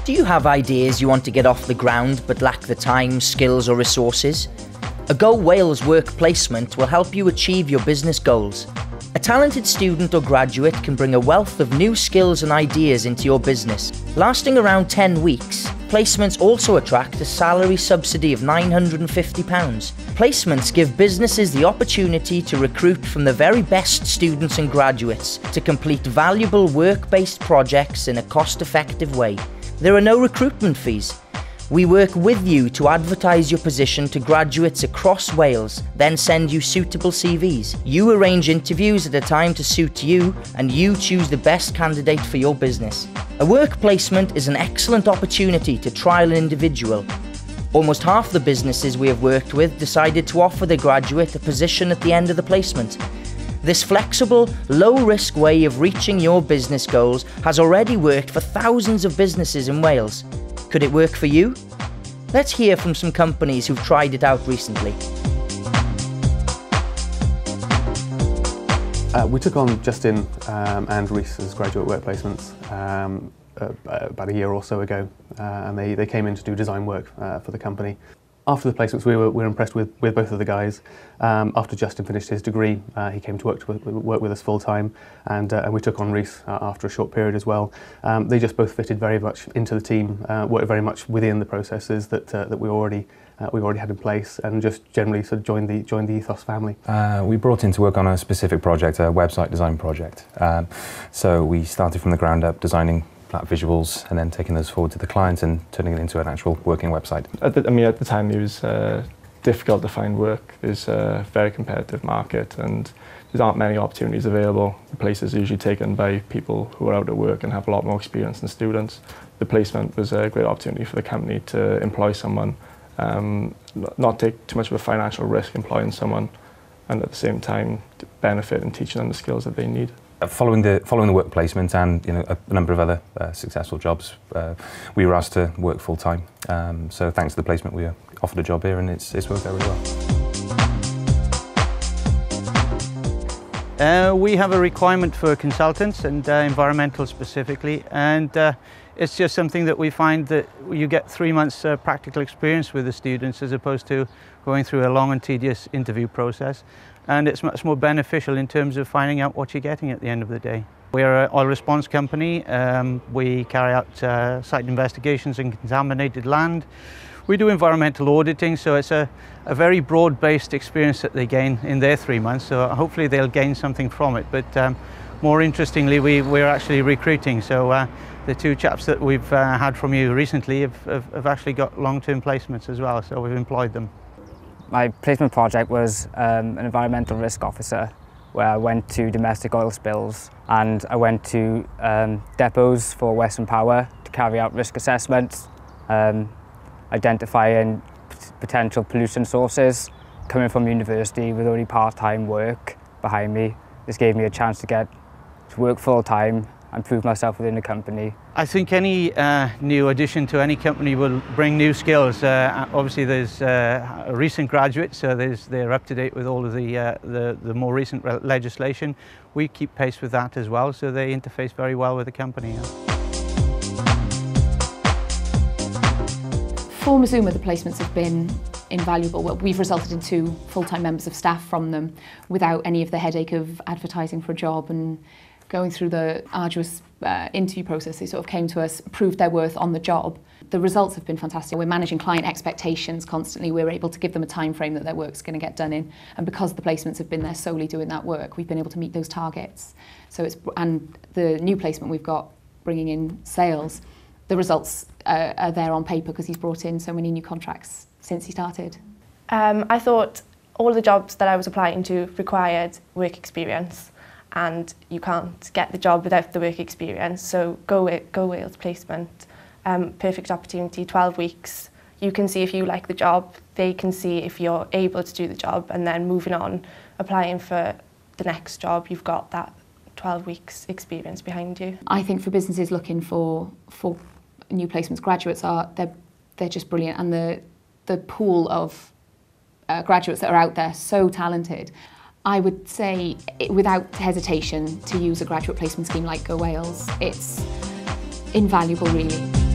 Do you have ideas you want to get off the ground but lack the time, skills or resources? A Go Wales work placement will help you achieve your business goals. A talented student or graduate can bring a wealth of new skills and ideas into your business. Lasting around 10 weeks, placements also attract a salary subsidy of £950. Placements give businesses the opportunity to recruit from the very best students and graduates to complete valuable work-based projects in a cost-effective way. There are no recruitment fees. We work with you to advertise your position to graduates across Wales, then send you suitable CVs. You arrange interviews at a time to suit you, and you choose the best candidate for your business. A work placement is an excellent opportunity to trial an individual. Almost half the businesses we have worked with decided to offer the graduate a position at the end of the placement. This flexible, low-risk way of reaching your business goals has already worked for thousands of businesses in Wales. Could it work for you? Let's hear from some companies who've tried it out recently. We took on Justin and Reese as graduate work placements about a year or so ago, and they came in to do design work for the company. After the placements, we were impressed with both of the guys. After Justin finished his degree, he came to work with us full time, and we took on Reese after a short period as well. They just both fitted very much into the team, worked very much within the processes that we already had in place, and just generally sort of joined the Ethos family. We brought in to work on a specific project, a website design project. So we started from the ground up, designing flat visuals and then taking those forward to the client and turning it into an actual working website. At the time it was difficult to find work. There's a very competitive market and there aren't many opportunities available. The places are usually taken by people who are out of work and have a lot more experience than students. The placement was a great opportunity for the company to employ someone, not take too much of a financial risk employing someone, and at the same time benefit and teaching them the skills that they need. Following the work placement and a number of other successful jobs, we were asked to work full time. So thanks to the placement, we were offered a job here, and it's worked out really well. We have a requirement for consultants and environmental specifically, and it's just something that we find that you get 3 months practical experience with the students as opposed to going through a long and tedious interview process. And it's much more beneficial in terms of finding out what you're getting at the end of the day. We're an oil response company. We carry out site investigations in contaminated land. We do environmental auditing, so it's a very broad-based experience that they gain in their 3 months, so hopefully they'll gain something from it. But more interestingly, we're actually recruiting, so the two chaps that we've had from you recently have actually got long-term placements as well, so we've employed them. My placement project was an environmental risk officer, where I went to domestic oil spills and I went to depots for Western Power to carry out risk assessments, identifying potential pollution sources. Coming from university with only part-time work behind me, this gave me a chance to work full-time and prove myself within the company. I think any new addition to any company will bring new skills. Obviously there's recent graduates, so they're up to date with all of the more recent legislation. We keep pace with that as well, so they interface very well with the company. For Mazuma, the placements have been invaluable. We've resulted in 2 full-time members of staff from them without any of the headache of advertising for a job and going through the arduous interview process. They sort of came to us, proved their worth on the job. The results have been fantastic. We're managing client expectations constantly. We're able to give them a time frame that their work's going to get done in, and because the placements have been there solely doing that work, we've been able to meet those targets. So and the new placement we've got bringing in sales, the results are there on paper because he's brought in so many new contracts since he started. I thought all the jobs that I was applying to required work experience, and you can't get the job without the work experience. So Go Wales placement, perfect opportunity, 12 weeks. You can see if you like the job, they can see if you're able to do the job, and then moving on, applying for the next job, you've got that 12 weeks experience behind you. I think for businesses looking for new placements, graduates they're just brilliant, and the pool of graduates that are out there, so talented. I would say, without hesitation, to use a graduate placement scheme like Go Wales. It's invaluable, really.